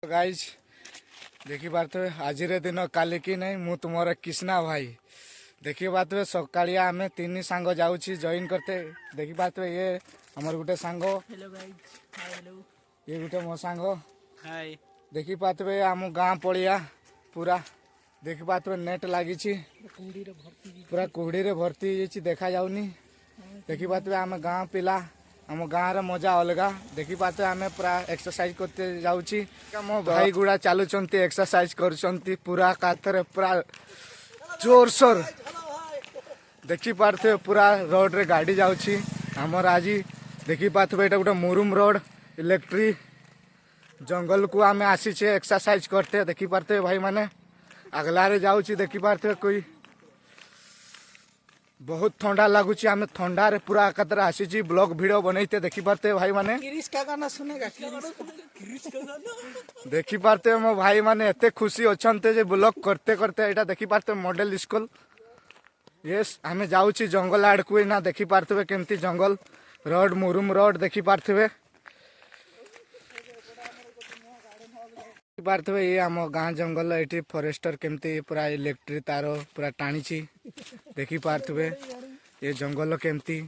Guys देखी पारे आज दिन काली कि नहीं मु तुमर कृष्णा भाई देखी पारे सकालिया आम तीन सांग जाऊँगी जॉइन करते देखी पारे ये हमर गोटे सांग ये गोटे मो सांग देखी पारे आम गाँ पड़िया पूरा देखी पारे नेट लगी पूरा कुहड़ी रे भर्ती देखा जाऊनी देखी पारे आम गाँ पिला आम गाँव मजा अलगा देखी पाते आम पूरा एक्सरसाइज करते जाऊँगी मो भाई गुड़ा चलुंट एक्सरसाइज कर पूरा काथरे पूरा जोरसोर देखी पारे पूरा रोड रे गाड़ी जाऊँगी आमर आज देखी पाते ये गोटे मुरुम रोड इलेक्ट्रिक जंगल को आम आसीचे एक्सरसाइज करते देखी पारे भाई माने अगलारे जाऊँगी देखी पारे कोई बहुत ठंडा लगुच आम ठंडारे पूरा एकातर आसी ब्लॉग वीडियो बनईते देखी पारते भाई माने देखी पारते मो भाई माने एते खुशी अच्छे जे ब्लॉग करते करते एटा देखी पारते मॉडल स्कूल यस आम जाऊँगी जंगल आड़ को ना देखी पारते केमती जंगल रोड मुरुम रोड देखी पारते पारते ये आम गाँ जंगल ये फॉरेस्टर केमती पूरा इलेक्ट्रिक तार पूरा टाणी देखी पारथे ये जंगल केमती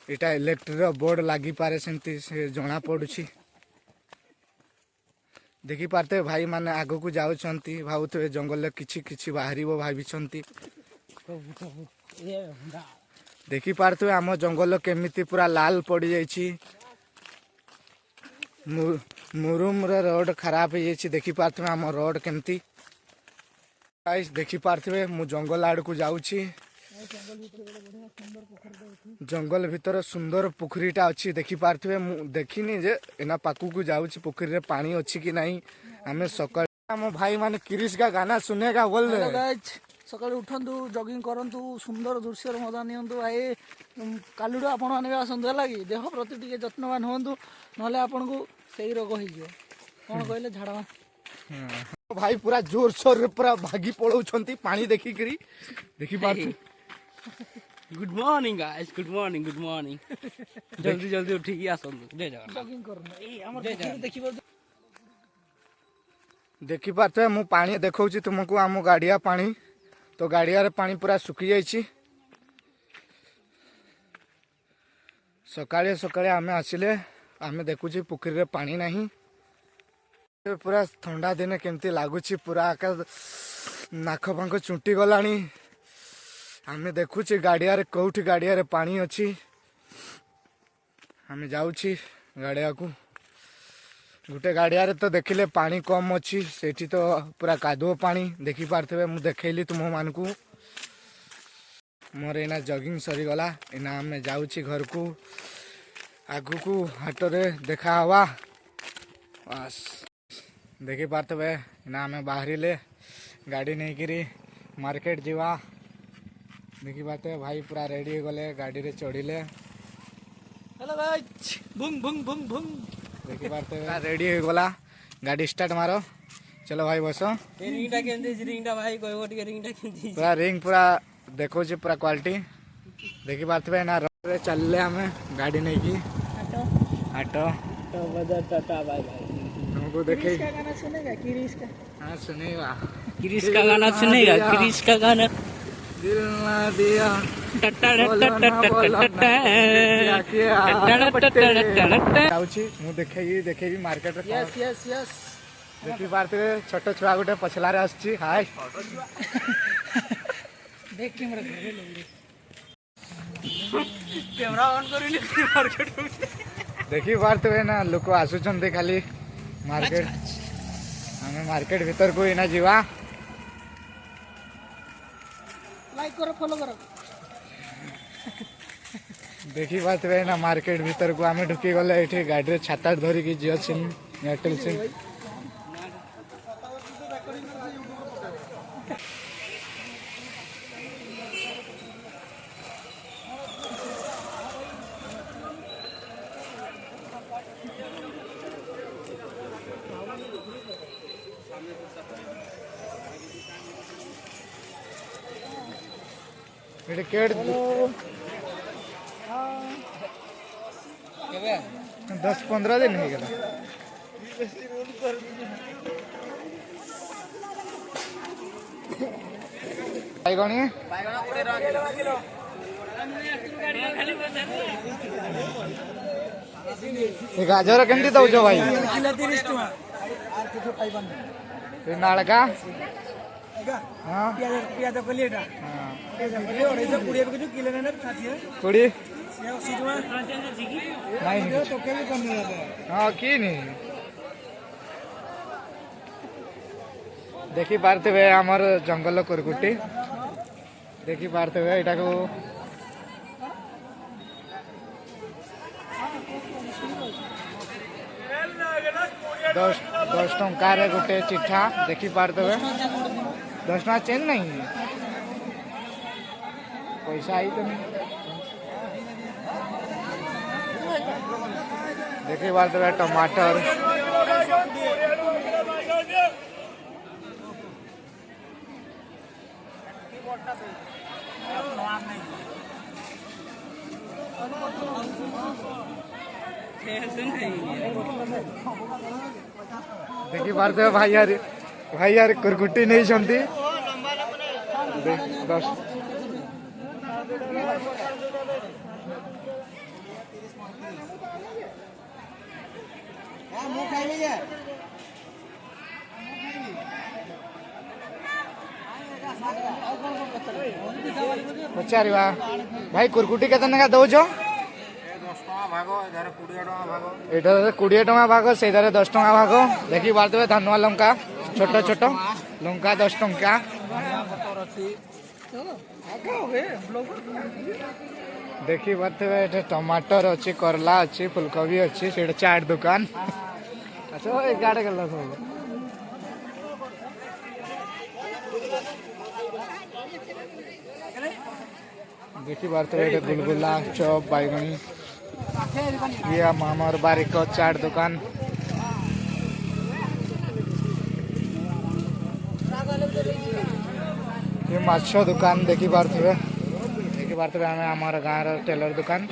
इटा इलेक्ट्रिक बोर्ड लगी पारे सेमती से जना पड़ुछि देखी पारते भाई माने आगो को जाउछंती भावुथे जंगल किछि किछि बाहरिबो भाबिछंती देखी पारथे आम जंगल केमिति पूरा लाल पड़ी जाइछि मुरुम रोड खराब हो जाइछि देखी पारथे आम रोड केमती गाइस देखी पारथे मु जंगल आड़ को जाउछि जंगल भीतर सुंदर पोखरीटा अच्छी देखी पारथे मु देखिनी जे एना पाकू को जाउछि पोखरी रे पानी अच्छी कि नहीं आमे सकाळ आम भाई माने किरिस का गाना सुनेगा बोल हेलो गाइस सकाळ उठंतु जॉगिंग करंतु सुंदर दृश्य मजा नियंतु भाई कालुडो आपण माने आसंतु लागि देह प्रति टिके जत्नवान होंतु नले आपण को सही रोग होई जे कोन कहले झाड़ा भाई पूरा जोर सोर पूरा भागी पड़ौछंती पानी देखी करी देखी पारछु good morning guys good morning जल्दी जल्दी उठी आसंतु जय जगन्नाथ जॉगिंग करना ए हमर देखिबो देखी पारते मु पानी देखौछि तुमको आम गाड़िया पानी तो गाड़िया रे पानी पूरा सुखी जाइछि सकाळे सकाळे आमे आसिले आमे देखुछि पोखरी रे पानी नहीं पूरा ठंडा दिन केमती लगुच पूरा नाक फांक चुंटी गलानी आमे देखुछि गाड़िया रे कौठी गाड़िया रे पानी अच्छी आमे जाउछि गाड़िया को गोटे गाड़िया रे तो देखिले पानी कम अच्छी सेठी तो पूरा कादुओ पानी देखी पारथे मु देखैली तुम मान को मोर एना जॉगिंग सरीगला एना आमे जाउछि घर को आगु को हाट रे देखा हवा बस देखी पारथे ना आम बाहरिले गाड़ी नहीं करी मार्केट जीवा देखी पारथे भाई पूरा रेडी गले गाड़ी रे चढ़िले हेलो गाइस भुंग भुंग भुंग भुंग देखी पारथे रेडी हो गला गाड़ी स्टार्ट मारो चलो भाई बस रिंगटा केमती रिंगटा भाई कहबो टिके रिंगटा केमती पूरा रिंग पूरा देखो जी पूरा क्वालिटी देखी पारथे ना रोड रे चलले हमें गाड़ी नहीं की ऑटो तो बजा टाटा बाय बाय हमको देखे किरिस का गाना सुनेगा किरिस का हाँ सुनेगा क्रिश का गाना सुनेगा क्रिश का गाना दिल ना दिया मु देखेगी मार्केट रे यस यस यस देखी पारते छोट छुआ गोटे पछला रे आछि हाय देख कैमरा घरे ले कैमरा ऑन करिले मार्केट में देखी पारते ना लोक आसुचंते खाली मार्केट हमें मार्केट भीतर को ना जीवा लाइक करो फॉलो करो देखी पारते ना मार्केट भीतर को आमे ढुकी गले एठी गाड़ी रे छाता धरी की जियो सिम एयरटेल सिम केड़ 10-15 दिन हो गया। ବାଇଗଣୀ ଏ ଗାଜର କେମିତି ଦଉଛ ଭାଇ? କିଲୋ 30 ଟଙ୍କା। ଏ ନାଳକା ହଁ ପିଆଜ କଲି ଏଟା ପିଆଜ କଲି 220 ବିକୁଛୁ କିଲୋ ନେଲେ 60 କୋଡିଏ 80 ଟଙ୍କା ନାଇଁ ତରକାରୀ କମି ହଁ କି ନି ଦେଖି ପାରୁଥିବେ ଆମର ଜଙ୍ଗଲ କୁରକୁଟି ଦେଖି ପାରୁଥିବେ ଏଇଟାକୁ ଦଶ ଟଙ୍କାରେ ଗୋଟେ ଚିଠା ଦେଖି ପାରୁଥିବେ 10 ଟଙ୍କା ଚେନ୍ ନାହିଁ ପଇସା ଆଇ ତ देखी बात है टमाटर देखी पारते भाई यार कुरकुटी नहीं छंती 10 पचारिवा भाई कुरकुटी केते नेका दउछ 10 टका भाग एधारे 20 टका भाग एठारे 20 टका भाग सेधारे 10 टका भाग देखि बारतबे धनुआ लंका छोट छोट लंका 10 टका देखि बारतबे एठे टमाटर अछि करला अछि फूलकोबी अछि सेडा चाट दुकान अच्छा एक गाड़ी गला सब देखी पारते गुलगुला चॉप बैगनी ये मामर बारिक चाट दुकान ये माछो दुकान देखी पारते आम आमर गाँव टेलर दुकान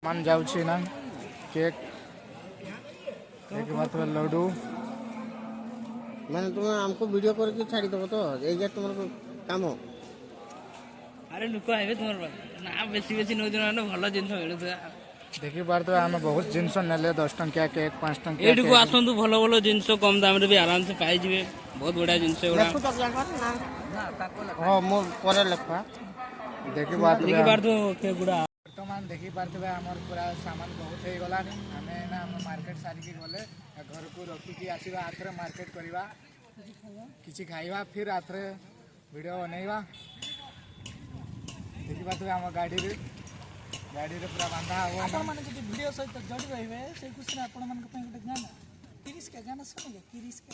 मान जाउछि ना केक देखी पारते लड्डू मैंने तुम्हें हमको वीडियो करके छाड़ी दबो तो एजा तुम्हारा काम हो अरे लोक आइबे तुमर ना बेसी बेसी नौ दिन भल जिनस मिलुथि देखी पारते आम बहुत जिनस नेले 10 टंकिया केक 5 टंकिया एठू आसंतु भल भल जिनस कम दाम रे भी आराम से पाई जिवे बहुत बढ़िया जिनस गुडा हाँ मो पर लिखा देखी पारते के गुडा वर्तमान देखी पारते आमर पूरा सामान बहुत हो गला आमे ना हम मार्केट सारी के गले घर को रखी की आसीबा आथरे मार्केट करबा किछि खाइबा फिर आथरे वीडियो बनैबा देखी पारते हम गाड़ी रे पूरा बांधा हो आपण माने जे वीडियो सहित जड़ी रहिबे से कुछ ना आपण मान के पे गोटे गाना किरिस का गाना सुनोगे किरिस का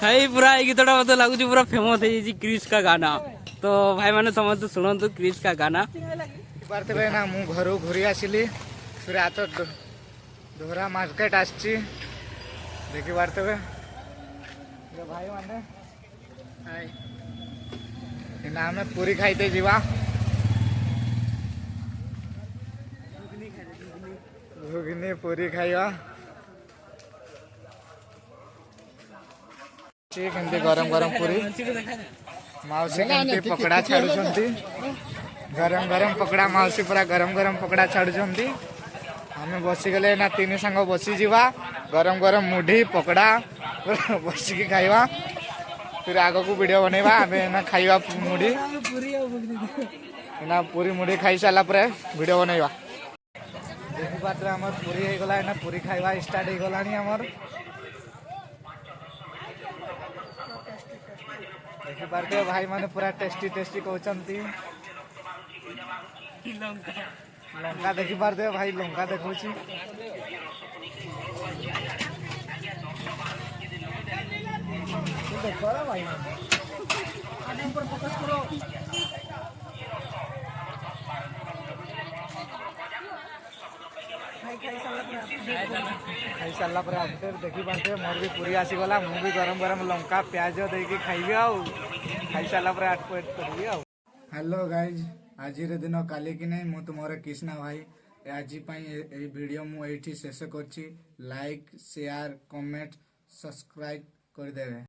भाई पूरा ये गीतटा मत लागुची पूरा फेमस है जी क्रिस का गाना तो भाई माने समझ सुनंतु क्रिस का गाना पारते ना मु घर घुरी आसिली फिर आत दोहरा मार्केट आछि देखी पारते भाई माने हाय इना हमें पूरी खाइते जीवा घुगनी पूरी खाइबा केमती गरम गरम पूरी माउसी केमती पकड़ा छाड़ुछंती गरम गरम पकड़ा माउसी पूरा गरम गरम पकड़ा छाड़ुछंती हमें बसी गले ना तीन सांग बसी जीवा गरम गरम मुढ़ी पकड़ा बसिकी खाइबा फिर आगो को वीडियो बनेबा हमें ना खाइबा मुढ़ी ना पूरी मुढ़ी खाई साला परे वीडियो बनेबा देखि पात्र हमर पूरी हे गला ना पूरी खाइबा स्टार्ट हे गलानी हमर देखि पारते भाई माने पूरा टेस्टी टेस्टी कहउचंती लंका देखि पारते भाई लंका देखौची देखो भाई आने ऊपर फोकस करो खाई सारा पर अपडेट देखी पारते मोर भी पूरी आसी गला मु भी गरम गरम लंका प्याज देके खाइबे आउ खाई सारा पर 8 प्लेट करबी आउ हेलो गाइस ଆଜିର ଦିନ କାଲି କି ନାହିଁ ମୁଁ ତୁମର କୃଷ୍ଣା ଭାଇ ଆଜି ପାଇଁ ଏହି ଭିଡ଼ିଓ ମୁଁ ଏଇଠି ଶେଷ କରୁଛି ଲାଇକ୍ ସେୟାର କମେଣ୍ଟ ସବସ୍କ୍ରାଇବ୍ କରିଦେବେ।